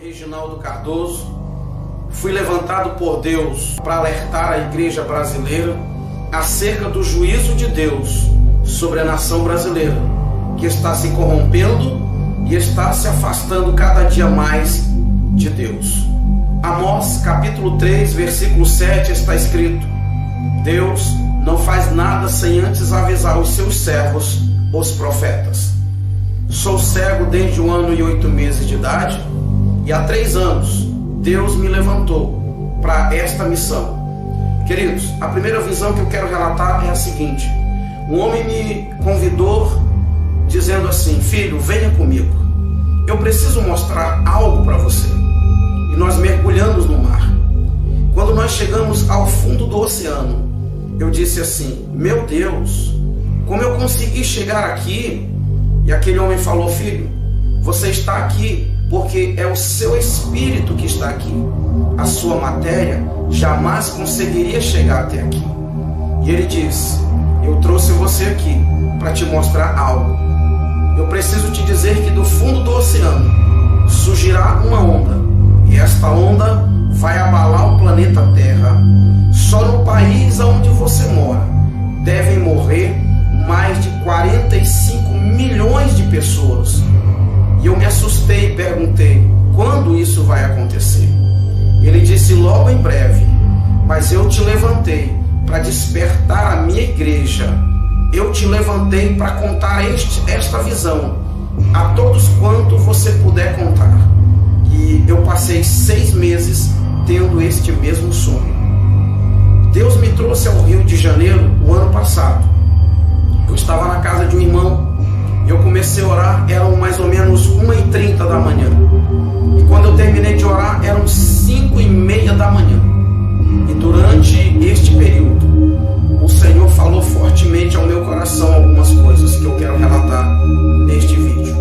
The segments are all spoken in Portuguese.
Reginaldo Cardoso, fui levantado por Deus para alertar a igreja brasileira acerca do juízo de Deus sobre a nação brasileira, que está se corrompendo e está se afastando cada dia mais de Deus. Amós capítulo 3, versículo 7 está escrito: Deus não faz nada sem antes avisar os seus servos, os profetas. Sou cego desde 1 ano e 8 meses de idade, e há 3 anos Deus me levantou para esta missão. Queridos, a primeira visão que eu quero relatar é a seguinte: um homem me convidou dizendo assim: filho, venha comigo, eu preciso mostrar algo para você. E nós mergulhamos no mar. Quando nós chegamos ao fundo do oceano, eu disse assim: meu Deus, como eu consegui chegar aqui? E aquele homem falou: filho, você está aqui porque é o seu espírito que está aqui. A sua matéria jamais conseguiria chegar até aqui. E ele disse: eu trouxe você aqui para te mostrar algo. Eu preciso te dizer que do fundo do oceano surgirá uma onda, e esta onda vai abalar o planeta Terra. Só no país onde você mora devem morrer mais de 45 milhões de pessoas. E eu me assustei e perguntei: quando isso vai acontecer? Ele disse: logo em breve. Mas eu te levantei para despertar a minha igreja. Eu te levantei para contar esta visão a todos quanto você puder contar. E eu passei 6 meses tendo este mesmo sonho. Deus me trouxe ao Rio de Janeiro o ano passado. Eu estava na casa de um irmão. Eu comecei a orar, eram mais ou menos 1h30 da manhã. E quando eu terminei de orar, eram 5h30 da manhã. E durante este período, o Senhor falou fortemente ao meu coração algumas coisas que eu quero relatar neste vídeo.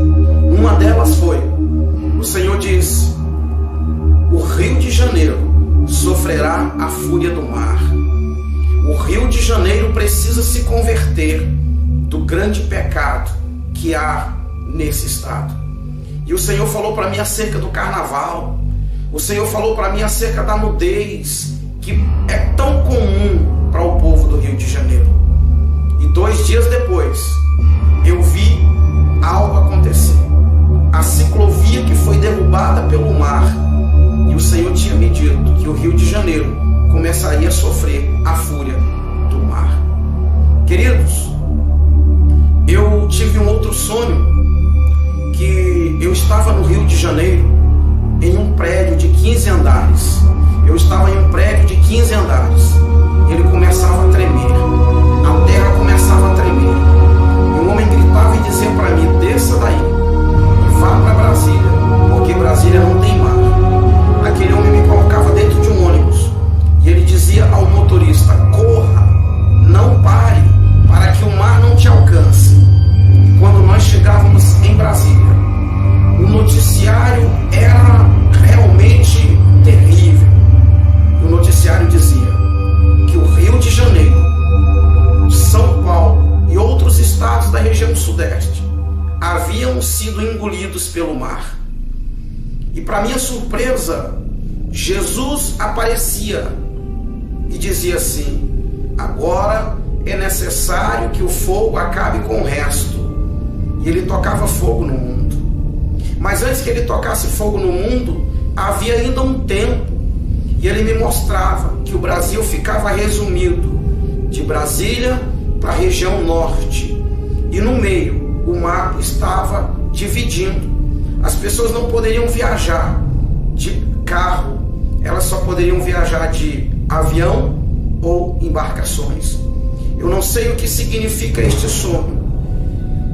Uma delas foi: o Senhor diz, o Rio de Janeiro sofrerá a fúria do mar. O Rio de Janeiro precisa se converter do grande pecado que há nesse estado. E o Senhor falou para mim acerca do carnaval. O Senhor falou para mim acerca da nudez, que é tão comum para o povo do Rio de Janeiro. E 2 dias depois, eu vi algo acontecer. A ciclovia que foi derrubada pelo mar. E o Senhor tinha me dito que o Rio de Janeiro começaria a sofrer a fúria do mar. Queridos, eu tive um outro sonho, que eu estava no Rio de Janeiro, em um prédio de 15 andares. Eu estava em um prédio de 15 andares. Ele começava a tremer. A terra começava a tremer. E um homem gritava e dizia para mim: desça daí e vá para Brasília, porque Brasília não tem mar. Aquele homem me colocava dentro de um ônibus. E ele dizia ao motorista: corra, não pare, para que o mar não te alcance. E quando nós chegávamos em Brasília, o noticiário era realmente terrível. O noticiário dizia que o Rio de Janeiro, São Paulo e outros estados da região sudeste haviam sido engolidos pelo mar. E para minha surpresa, Jesus aparecia e dizia assim: agora é necessário que o fogo acabe com o resto. E ele tocava fogo no mundo. Mas antes que ele tocasse fogo no mundo, havia ainda um tempo. E ele me mostrava que o Brasil ficava resumido de Brasília para a região norte. E no meio, o mar estava dividindo. As pessoas não poderiam viajar de carro, elas só poderiam viajar de avião ou embarcações. Eu não sei o que significa este sonho,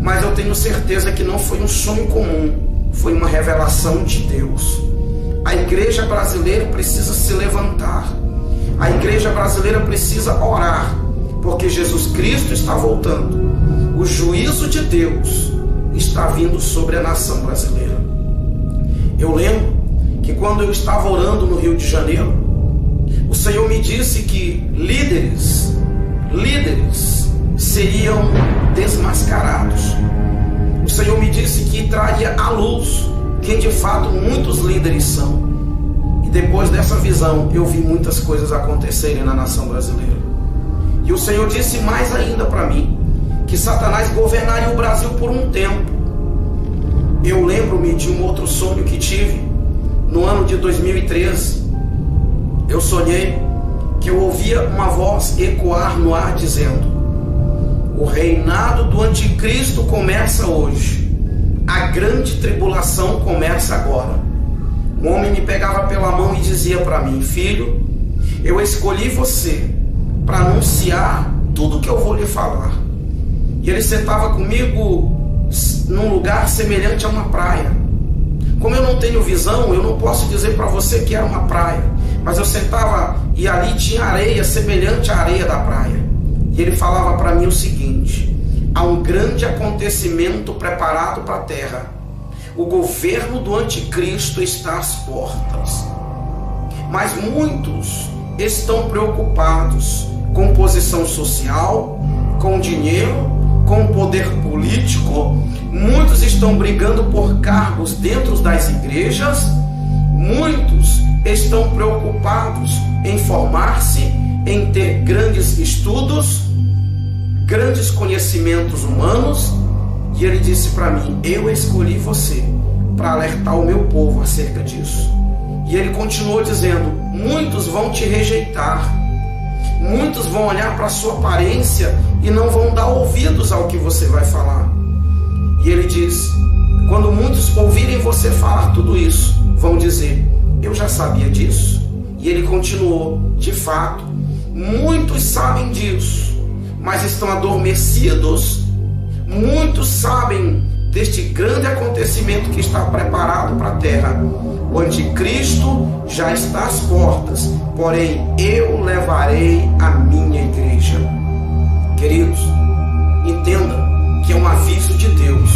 mas eu tenho certeza que não foi um sonho comum, foi uma revelação de Deus. A igreja brasileira precisa se levantar. A igreja brasileira precisa orar, porque Jesus Cristo está voltando. O juízo de Deus está vindo sobre a nação brasileira. Eu lembro que quando eu estava orando no Rio de Janeiro, o Senhor me disse que líderes seriam desmascarados. O Senhor me disse que traria à luz quem de fato muitos líderes são. E depois dessa visão, eu vi muitas coisas acontecerem na nação brasileira. E o Senhor disse mais ainda para mim, que Satanás governaria o Brasil por um tempo. Eu lembro-me de um outro sonho que tive no ano de 2013. Eu sonhei que eu ouvia uma voz ecoar no ar dizendo: o reinado do anticristo começa hoje. A grande tribulação começa agora. Um homem me pegava pela mão e dizia para mim: filho, eu escolhi você para anunciar tudo que eu vou lhe falar. E ele sentava comigo num lugar semelhante a uma praia. Como eu não tenho visão, eu não posso dizer para você que era uma praia, mas eu sentava e ali tinha areia semelhante à areia da praia. E ele falava para mim o seguinte: há um grande acontecimento preparado para a terra. O governo do anticristo está às portas. Mas muitos estão preocupados com posição social, com dinheiro, com poder político. Muitos estão brigando por cargos dentro das igrejas. Muitos estão preocupados em formar-se, em ter grandes estudos, grandes conhecimentos humanos. E ele disse para mim: eu escolhi você para alertar o meu povo acerca disso. E ele continuou dizendo: muitos vão te rejeitar, muitos vão olhar para a sua aparência e não vão dar ouvidos ao que você vai falar. E ele diz: quando muitos ouvirem você falar tudo isso, vão dizer: eu já sabia disso. E ele continuou: de fato, muitos sabem disso, mas estão adormecidos. Muitos sabem deste grande acontecimento que está preparado para a terra. O anticristo já está às portas, porém eu levarei a minha igreja. Queridos, entenda que é um aviso de Deus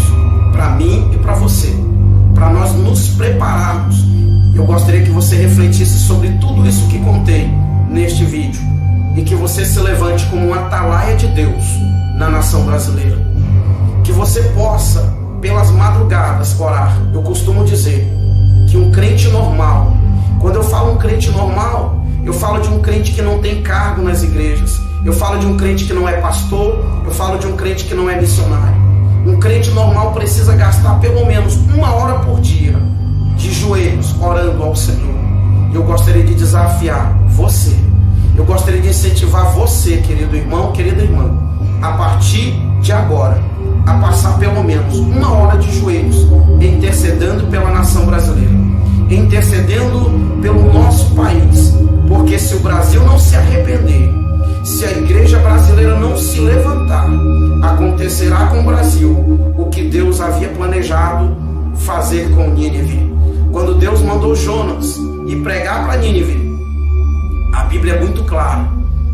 para mim e para você, para nós nos prepararmos. Eu gostaria que você refletisse sobre tudo isso que contei neste vídeo e que você se levante como um atalaia de Deus na nação brasileira. Que você possa, pelas madrugadas, orar. Eu costumo dizer que um crente normal, quando eu falo um crente normal, eu falo de um crente que não tem cargo nas igrejas, eu falo de um crente que não é pastor, eu falo de um crente que não é missionário. Um crente normal precisa gastar pelo menos 1 hora por dia de joelhos orando ao Senhor. Eu gostaria de desafiar você, eu gostaria de incentivar você, querido irmão, querida irmã, a partir de agora, a passar pelo menos 1 hora de joelhos, intercedendo pela nação brasileira, intercedendo pelo nosso país, porque se o Brasil não se arrepender, se a igreja brasileira não se levantar, acontecerá com o Brasil o que Deus havia planejado fazer com Nínive. Quando Deus mandou Jonas ir pregar para Nínive, a Bíblia é muito clara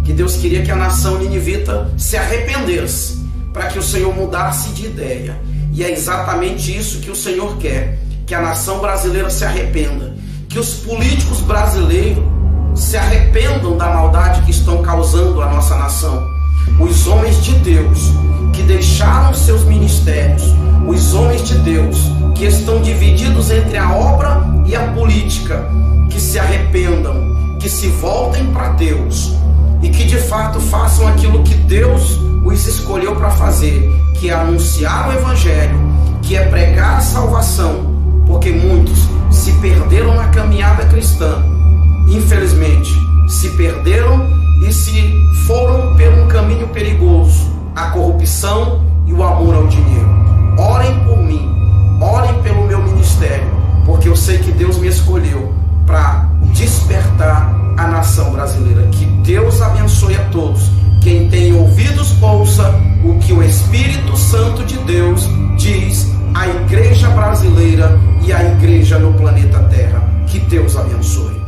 que Deus queria que a nação ninivita se arrependesse, para que o Senhor mudasse de ideia. E é exatamente isso que o Senhor quer, que a nação brasileira se arrependa, que os políticos brasileiros se arrependam da maldade que estão causando à nossa nação. Os homens de Deus que deixaram seus ministérios, os homens de Deus que estão divididos entre a obra e a política, que se arrependam, que se voltem para Deus e que de fato façam aquilo que Deus os escolheu para fazer, que é anunciar o Evangelho, que é pregar a salvação, porque muitos se perderam na caminhada cristã, infelizmente se perderam e se foram por um caminho perigoso, a corrupção e o amor ao dinheiro. Orem por mim, orem pelo meu ministério, porque eu sei que Deus me escolheu para despertar a nação brasileira. Que Deus abençoe a todos. Quem tem ouvidos, ouça o que o Espírito Santo de Deus diz à igreja brasileira e à igreja no planeta Terra. Que Deus abençoe.